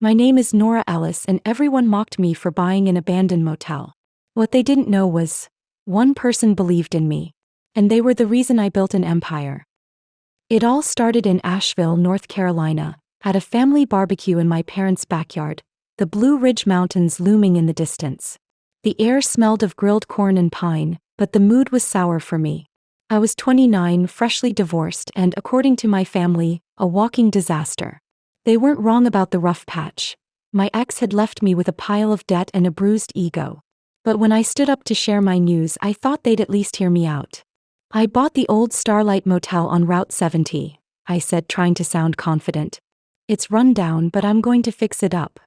My name is Nora Ellis, and everyone mocked me for buying an abandoned motel. What they didn't know was, one person believed in me. And they were the reason I built an empire. It all started in Asheville, North Carolina, at a family barbecue in my parents' backyard, the Blue Ridge Mountains looming in the distance. The air smelled of grilled corn and pine, but the mood was sour for me. I was 29, freshly divorced, and according to my family, a walking disaster. They weren't wrong about the rough patch. My ex had left me with a pile of debt and a bruised ego. But when I stood up to share my news, I thought they'd at least hear me out. I bought the old Starlight Motel on Route 70, I said, trying to sound confident. It's run down, but I'm going to fix it up.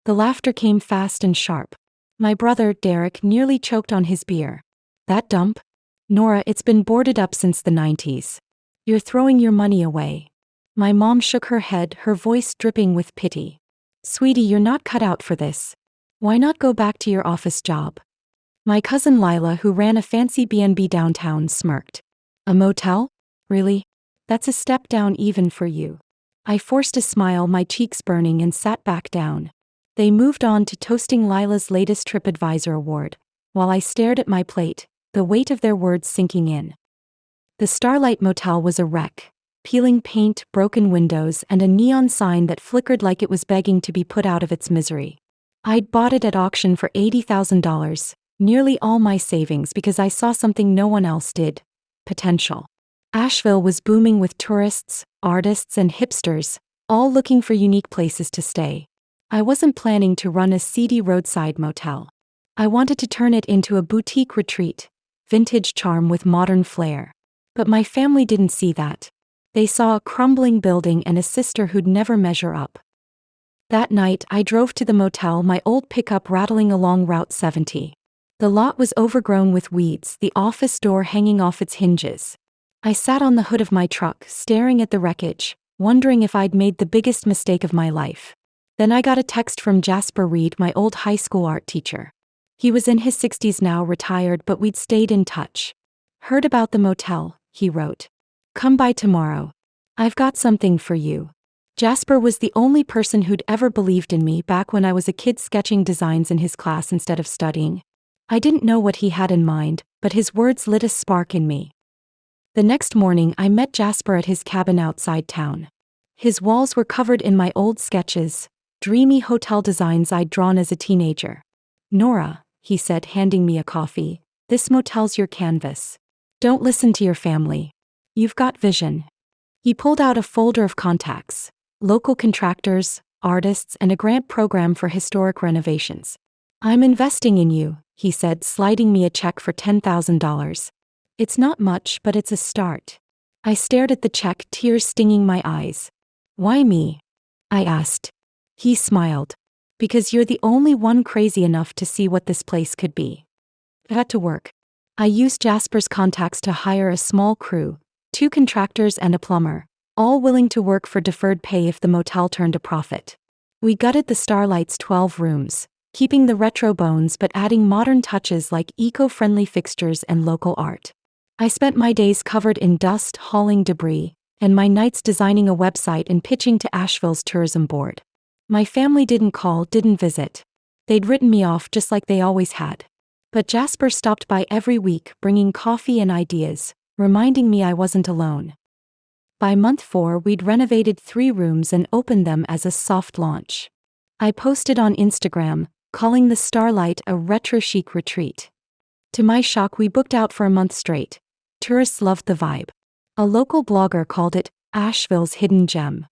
The laughter came fast and sharp. My brother, Derek, nearly choked on his beer. That dump? Nora, it's been boarded up since the 90s. You're throwing your money away. My mom shook her head, her voice dripping with pity. Sweetie, you're not cut out for this. Why not go back to your office job? My cousin Lila, who ran a fancy B&B downtown, smirked. A motel? Really? That's a step down even for you. I forced a smile, my cheeks burning, and sat back down. They moved on to toasting Lila's latest TripAdvisor award, while I stared at my plate, the weight of their words sinking in. The Starlight Motel was a wreck. Peeling paint, broken windows, and a neon sign that flickered like it was begging to be put out of its misery. I'd bought it at auction for $80,000, nearly all my savings, because I saw something no one else did. Potential. Asheville was booming with tourists, artists, and hipsters, all looking for unique places to stay. I wasn't planning to run a seedy roadside motel. I wanted to turn it into a boutique retreat, vintage charm with modern flair. But my family didn't see that. They saw a crumbling building and a sister who'd never measure up. That night, I drove to the motel, my old pickup rattling along Route 70. The lot was overgrown with weeds, the office door hanging off its hinges. I sat on the hood of my truck, staring at the wreckage, wondering if I'd made the biggest mistake of my life. Then I got a text from Jasper Reed, my old high school art teacher. He was in his 60s now, retired, but we'd stayed in touch. Heard about the motel, he wrote. Come by tomorrow. I've got something for you. Jasper was the only person who'd ever believed in me back when I was a kid sketching designs in his class instead of studying. I didn't know what he had in mind, but his words lit a spark in me. The next morning, I met Jasper at his cabin outside town. His walls were covered in my old sketches, dreamy hotel designs I'd drawn as a teenager. Nora, he said, handing me a coffee, this motel's your canvas. Don't listen to your family. You've got vision. He pulled out a folder of contacts, local contractors, artists, and a grant program for historic renovations. I'm investing in you, he said, sliding me a check for $10,000. It's not much, but it's a start. I stared at the check, tears stinging my eyes. Why me? I asked. He smiled. Because you're the only one crazy enough to see what this place could be. I had to work. I used Jasper's contacts to hire a small crew, 2 contractors and a plumber, all willing to work for deferred pay if the motel turned a profit. We gutted the Starlight's 12 rooms, keeping the retro bones but adding modern touches like eco-friendly fixtures and local art. I spent my days covered in dust, hauling debris, and my nights designing a website and pitching to Asheville's tourism board. My family didn't call, didn't visit. They'd written me off just like they always had. But Jasper stopped by every week, bringing coffee and ideas, reminding me I wasn't alone. By month 4, we'd renovated 3 rooms and opened them as a soft launch. I posted on Instagram, calling the Starlight a retro chic retreat. To my shock, we booked out for a month straight. Tourists loved the vibe. A local blogger called it Asheville's hidden gem.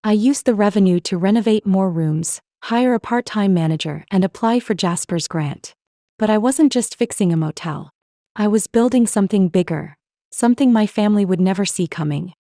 I used the revenue to renovate more rooms, hire a part-time manager, and apply for Jasper's grant. But I wasn't just fixing a motel. I was building something bigger, something my family would never see coming.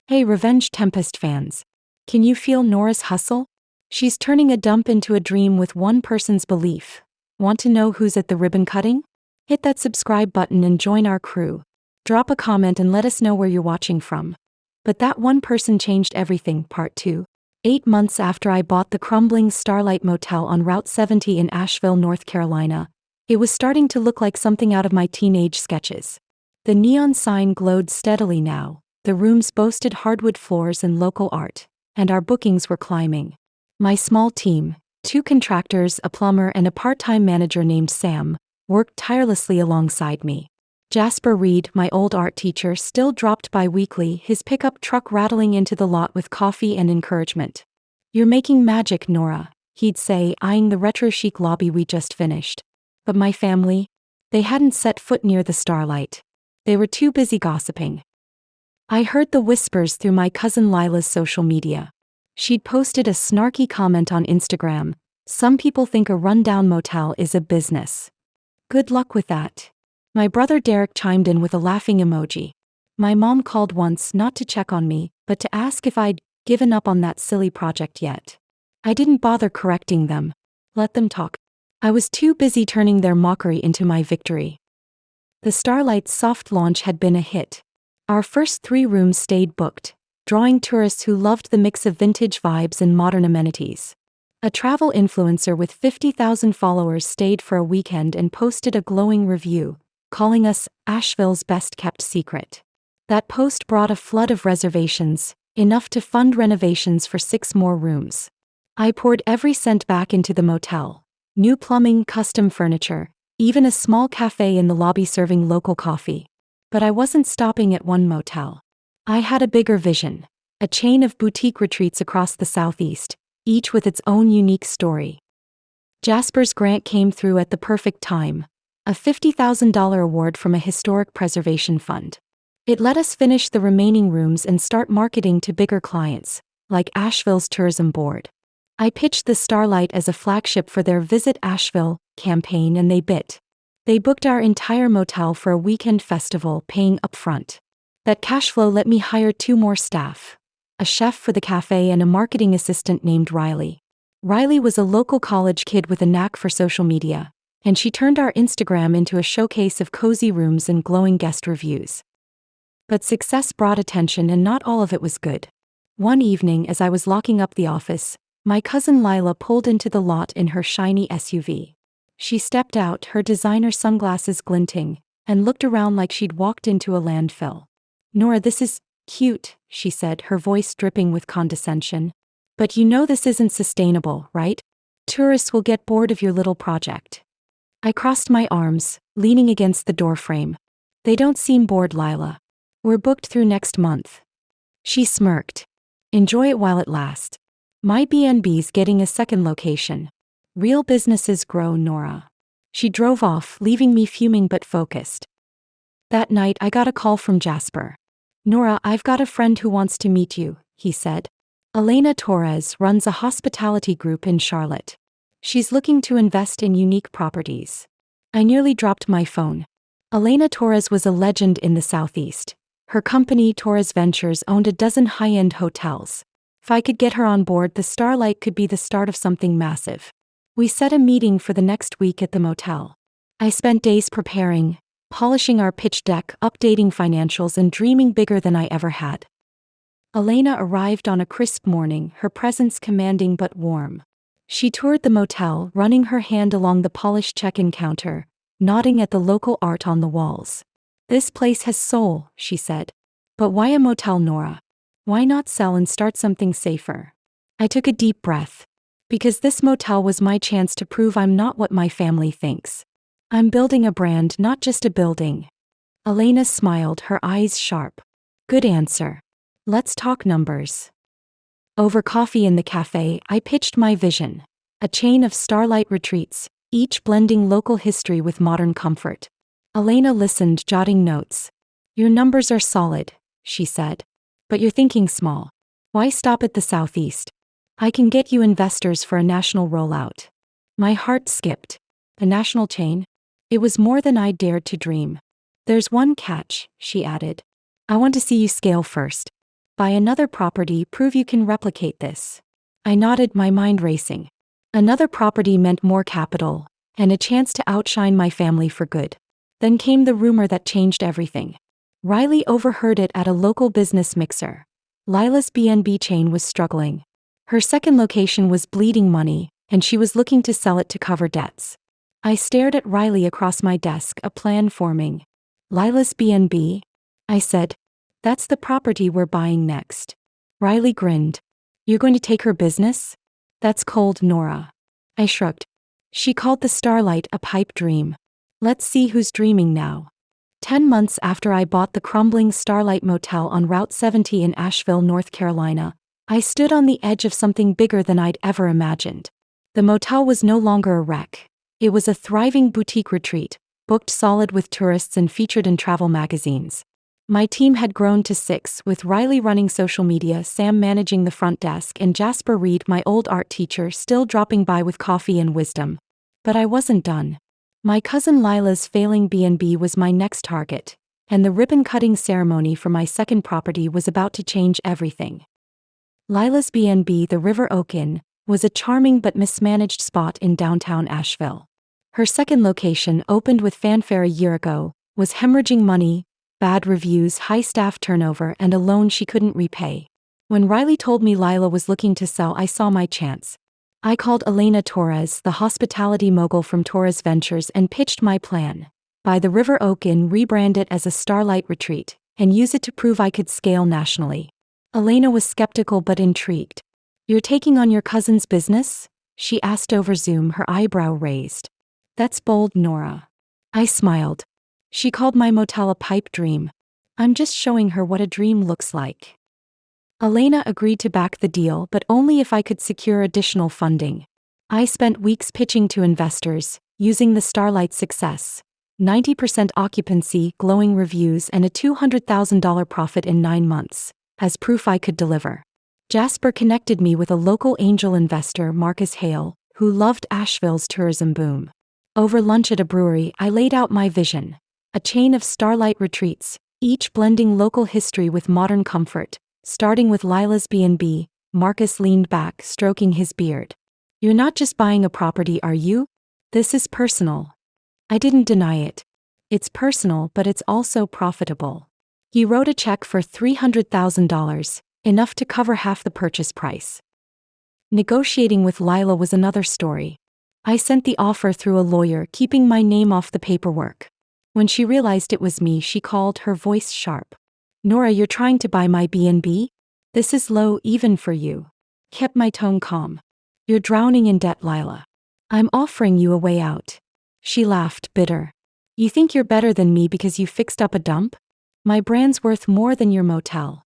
Hey Revenge Tempest fans. Can you feel Nora's hustle? She's turning a dump into a dream with one person's belief. Want to know who's at the ribbon cutting? Hit that subscribe button and join our crew. Drop a comment and let us know where you're watching from. But that one person changed everything, Part 2. 8 months after I bought the crumbling Starlight Motel on Route 70 in Asheville, North Carolina, it was starting to look like something out of my teenage sketches. The neon sign glowed steadily now, the rooms boasted hardwood floors and local art, and our bookings were climbing. My small team, 2 contractors, a plumber, and a part-time manager named Sam, worked tirelessly alongside me. Jasper Reed, my old art teacher, still dropped by weekly, his pickup truck rattling into the lot with coffee and encouragement. "You're making magic, Nora," he'd say, eyeing the retro-chic lobby we just finished. But my family? They hadn't set foot near the Starlight. They were too busy gossiping. I heard the whispers through my cousin Lila's social media. She'd posted a snarky comment on Instagram. "Some people think a rundown motel is a business. Good luck with that." My brother Derek chimed in with a laughing emoji. My mom called once not to check on me, but to ask if I'd given up on that silly project yet. I didn't bother correcting them. Let them talk. I was too busy turning their mockery into my victory. The Starlight's soft launch had been a hit. Our first 3 rooms stayed booked, drawing tourists who loved the mix of vintage vibes and modern amenities. A travel influencer with 50,000 followers stayed for a weekend and posted a glowing review, calling us Asheville's best-kept secret. That post brought a flood of reservations, enough to fund renovations for 6 more rooms. I poured every cent back into the motel. New plumbing, custom furniture, even a small cafe in the lobby serving local coffee. But I wasn't stopping at one motel. I had a bigger vision. A chain of boutique retreats across the Southeast, each with its own unique story. Jasper's grant came through at the perfect time. A $50,000 award from a historic preservation fund. It let us finish the remaining rooms and start marketing to bigger clients, like Asheville's tourism board. I pitched the Starlight as a flagship for their Visit Asheville campaign, and they bit. They booked our entire motel for a weekend festival, paying upfront. That cash flow let me hire 2 more staff. A chef for the cafe and a marketing assistant named Riley. Riley was a local college kid with a knack for social media, and she turned our Instagram into a showcase of cozy rooms and glowing guest reviews. But success brought attention, and not all of it was good. One evening, as I was locking up the office, my cousin Lila pulled into the lot in her shiny SUV. She stepped out, her designer sunglasses glinting, and looked around like she'd walked into a landfill. "Nora, this is cute," she said, her voice dripping with condescension. "But you know this isn't sustainable, right? Tourists will get bored of your little project." I crossed my arms, leaning against the doorframe. "They don't seem bored, Lila. We're booked through next month." She smirked. "Enjoy it while it lasts. My B&B's getting a second location. Real businesses grow, Nora." She drove off, leaving me fuming but focused. That night I got a call from Jasper. "Nora, I've got a friend who wants to meet you," he said. "Elena Torres runs a hospitality group in Charlotte. She's looking to invest in unique properties." I nearly dropped my phone. Elena Torres was a legend in the Southeast. Her company, Torres Ventures, owned a dozen high-end hotels. If I could get her on board, the Starlight could be the start of something massive. We set a meeting for the next week at the motel. I spent days preparing, polishing our pitch deck, updating financials, and dreaming bigger than I ever had. Elena arrived on a crisp morning, her presence commanding but warm. She toured the motel, running her hand along the polished check-in counter, nodding at the local art on the walls. "This place has soul," she said. "But why a motel, Nora? Why not sell and start something safer?" I took a deep breath. Because this motel was my chance to prove I'm not what my family thinks. I'm building a brand, not just a building. Elena smiled, her eyes sharp. "Good answer. Let's talk numbers." Over coffee in the cafe, I pitched my vision. A chain of Starlight retreats, each blending local history with modern comfort. Elena listened, jotting notes. "Your numbers are solid," she said. "But you're thinking small. Why stop at the Southeast? I can get you investors for a national rollout." My heart skipped. A national chain? It was more than I dared to dream. "There's one catch," she added. "I want to see you scale first. Buy another property, prove you can replicate this." I nodded, my mind racing. Another property meant more capital, and a chance to outshine my family for good. Then came the rumor that changed everything. Riley overheard it at a local business mixer. Lila's B&B chain was struggling. Her second location was bleeding money, and she was looking to sell it to cover debts. I stared at Riley across my desk, a plan forming. "Lila's B&B?" I said. "That's the property we're buying next." Riley grinned. "You're going to take her business?" That's cold, Nora. I shrugged. She called the starlight a pipe dream. Let's see who's dreaming now. 10 months after I bought the crumbling Starlight Motel on Route 70 in Asheville, North Carolina, I stood on the edge of something bigger than I'd ever imagined. The motel was no longer a wreck. It was a thriving boutique retreat, booked solid with tourists and featured in travel magazines. My team had grown to 6, with Riley running social media, Sam managing the front desk, and Jasper Reed, my old art teacher, still dropping by with coffee and wisdom. But I wasn't done. My cousin Lila's failing B&B was my next target, and the ribbon-cutting ceremony for my second property was about to change everything. Lila's B&B, the River Oak Inn, was a charming but mismanaged spot in downtown Asheville. Her second location, opened with fanfare a year ago, was hemorrhaging money, bad reviews, high staff turnover, and a loan she couldn't repay. When Riley told me Lila was looking to sell, I saw my chance. I called Elena Torres, the hospitality mogul from Torres Ventures, and pitched my plan. Buy the River Oak Inn, rebrand it as a Starlight Retreat, and use it to prove I could scale nationally. Elena was skeptical but intrigued. "You're taking on your cousin's business?" she asked over Zoom, her eyebrow raised. "That's bold, Nora." I smiled. She called my motel a pipe dream. I'm just showing her what a dream looks like. Elena agreed to back the deal, but only if I could secure additional funding. I spent weeks pitching to investors, using the Starlight success, 90% occupancy, glowing reviews, and a $200,000 profit in 9 months, as proof I could deliver. Jasper connected me with a local angel investor, Marcus Hale, who loved Asheville's tourism boom. Over lunch at a brewery, I laid out my vision. A chain of Starlight retreats, each blending local history with modern comfort. Starting with Lila's B&B, Marcus leaned back, stroking his beard. "You're not just buying a property, are you? This is personal." I didn't deny it. It's personal, but it's also profitable. He wrote a check for $300,000, enough to cover half the purchase price. Negotiating with Lila was another story. I sent the offer through a lawyer, keeping my name off the paperwork. When she realized it was me, she called, her voice sharp. "Nora, you're trying to buy my B&B? This is low even for you." Kept my tone calm. "You're drowning in debt, Lila. I'm offering you a way out." She laughed, bitter. "You think you're better than me because you fixed up a dump? My brand's worth more than your motel."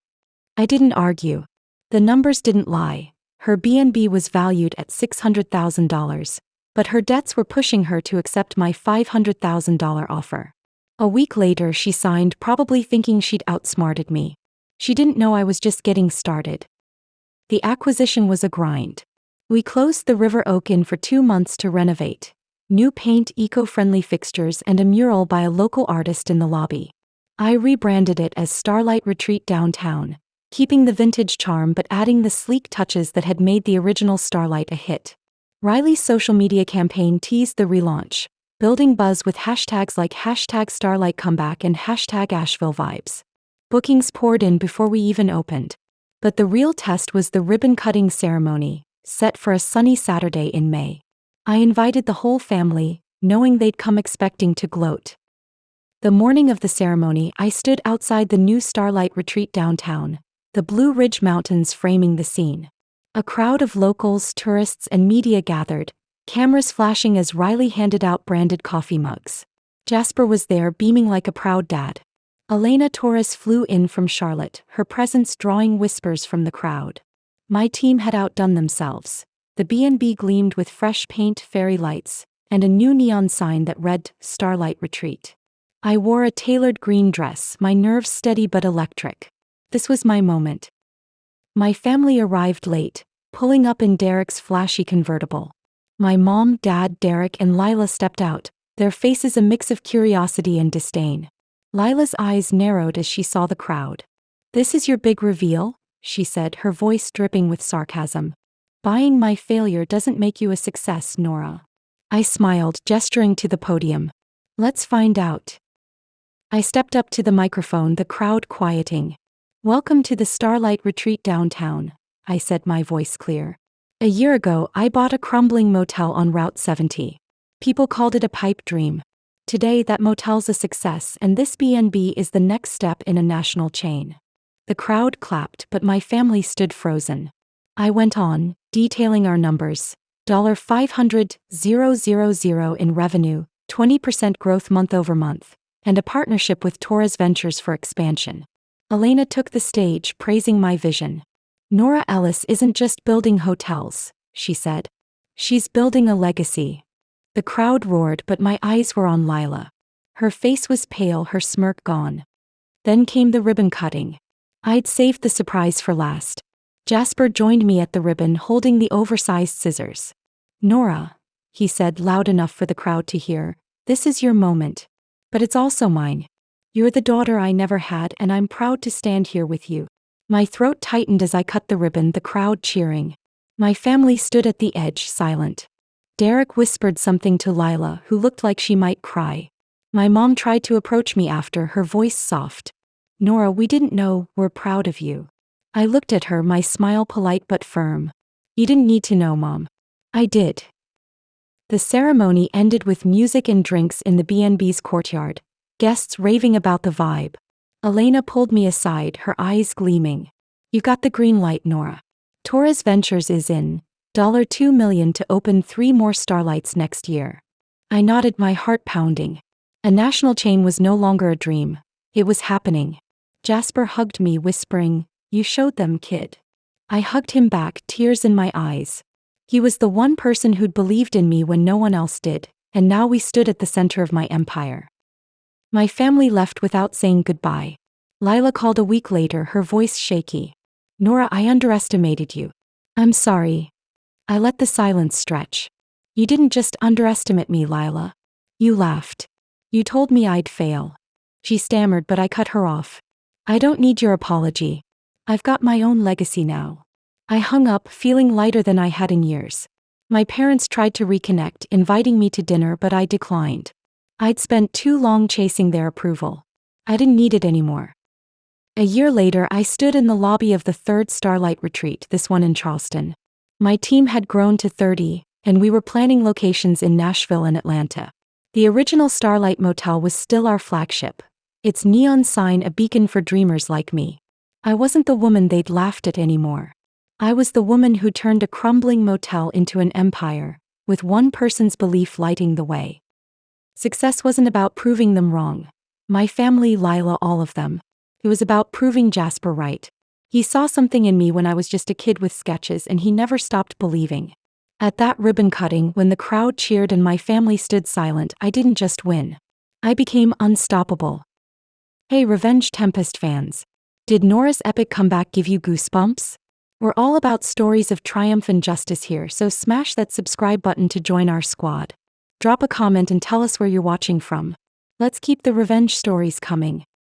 I didn't argue. The numbers didn't lie. Her B&B was valued at $600,000, but her debts were pushing her to accept my $500,000 offer. A week later, she signed, probably thinking she'd outsmarted me. She didn't know I was just getting started. The acquisition was a grind. We closed the River Oak Inn for 2 months to renovate. New paint, eco-friendly fixtures, and a mural by a local artist in the lobby. I rebranded it as Starlight Retreat Downtown, keeping the vintage charm but adding the sleek touches that had made the original Starlight a hit. Riley's social media campaign teased the relaunch, building buzz with hashtags like #StarlightComeback and #AshevilleVibes. Bookings poured in before we even opened. But the real test was the ribbon-cutting ceremony, set for a sunny Saturday in May. I invited the whole family, knowing they'd come expecting to gloat. The morning of the ceremony, I stood outside the new Starlight Retreat downtown, the Blue Ridge Mountains framing the scene. A crowd of locals, tourists, and media gathered, cameras flashing as Riley handed out branded coffee mugs. Jasper was there, beaming like a proud dad. Elena Torres flew in from Charlotte, her presence drawing whispers from the crowd. My team had outdone themselves. The B&B gleamed with fresh paint, fairy lights, and a new neon sign that read, "Starlight Retreat." I wore a tailored green dress, my nerves steady but electric. This was my moment. My family arrived late, pulling up in Derek's flashy convertible. My mom, dad, Derek, and Lila stepped out, their faces a mix of curiosity and disdain. Lila's eyes narrowed as she saw the crowd. "This is your big reveal?" she said, her voice dripping with sarcasm. "Buying my failure doesn't make you a success, Nora." I smiled, gesturing to the podium. "Let's find out." I stepped up to the microphone, the crowd quieting. "Welcome to the Starlight Retreat downtown," I said, my voice clear. "A year ago, I bought a crumbling motel on Route 70. People called it a pipe dream. Today, that motel's a success, and this B&B is the next step in a national chain." The crowd clapped, but my family stood frozen. I went on, detailing our numbers. $500,000 in revenue, 20% growth month over month, and a partnership with Torres Ventures for expansion. Elena took the stage, praising my vision. Nora Ellis isn't just building hotels, she said. She's building a legacy. The crowd roared, but my eyes were on Lila. Her face was pale, her smirk gone. Then came the ribbon cutting. I'd saved the surprise for last. Jasper joined me at the ribbon, holding the oversized scissors. Nora, he said loud enough for the crowd to hear, this is your moment. But it's also mine. You're the daughter I never had, and I'm proud to stand here with you. My throat tightened as I cut the ribbon, the crowd cheering. My family stood at the edge, silent. Derek whispered something to Lila, who looked like she might cry. My mom tried to approach me after, her voice soft. Nora, we didn't know, we're proud of you. I looked at her, my smile polite but firm. You didn't need to know, Mom. I did. The ceremony ended with music and drinks in the B&B's courtyard, guests raving about the vibe. Elena pulled me aside, her eyes gleaming. You got the green light, Nora. Torres Ventures is in. $2 million to open 3 more Starlights next year. I nodded, my heart pounding. A national chain was no longer a dream. It was happening. Jasper hugged me, whispering, you showed them, kid. I hugged him back, tears in my eyes. He was the one person who'd believed in me when no one else did, and now we stood at the center of my empire. My family left without saying goodbye. Lila called a week later, her voice shaky. Nora, I underestimated you. I'm sorry. I let the silence stretch. You didn't just underestimate me, Lila. You laughed. You told me I'd fail. She stammered, but I cut her off. I don't need your apology. I've got my own legacy now. I hung up, feeling lighter than I had in years. My parents tried to reconnect, inviting me to dinner, but I declined. I'd spent too long chasing their approval. I didn't need it anymore. A year later, I stood in the lobby of the third Starlight retreat, this one in Charleston. My team had grown to 30, and we were planning locations in Nashville and Atlanta. The original Starlight Motel was still our flagship, its neon sign a beacon for dreamers like me. I wasn't the woman they'd laughed at anymore. I was the woman who turned a crumbling motel into an empire, with one person's belief lighting the way. Success wasn't about proving them wrong. My family, Lila, all of them. It was about proving Jasper right. He saw something in me when I was just a kid with sketches, and he never stopped believing. At that ribbon cutting, when the crowd cheered and my family stood silent, I didn't just win. I became unstoppable. Hey, Revenge Tempest fans. Did Nora's epic comeback give you goosebumps? We're all about stories of triumph and justice here, so smash that subscribe button to join our squad. Drop a comment and tell us where you're watching from. Let's keep the revenge stories coming.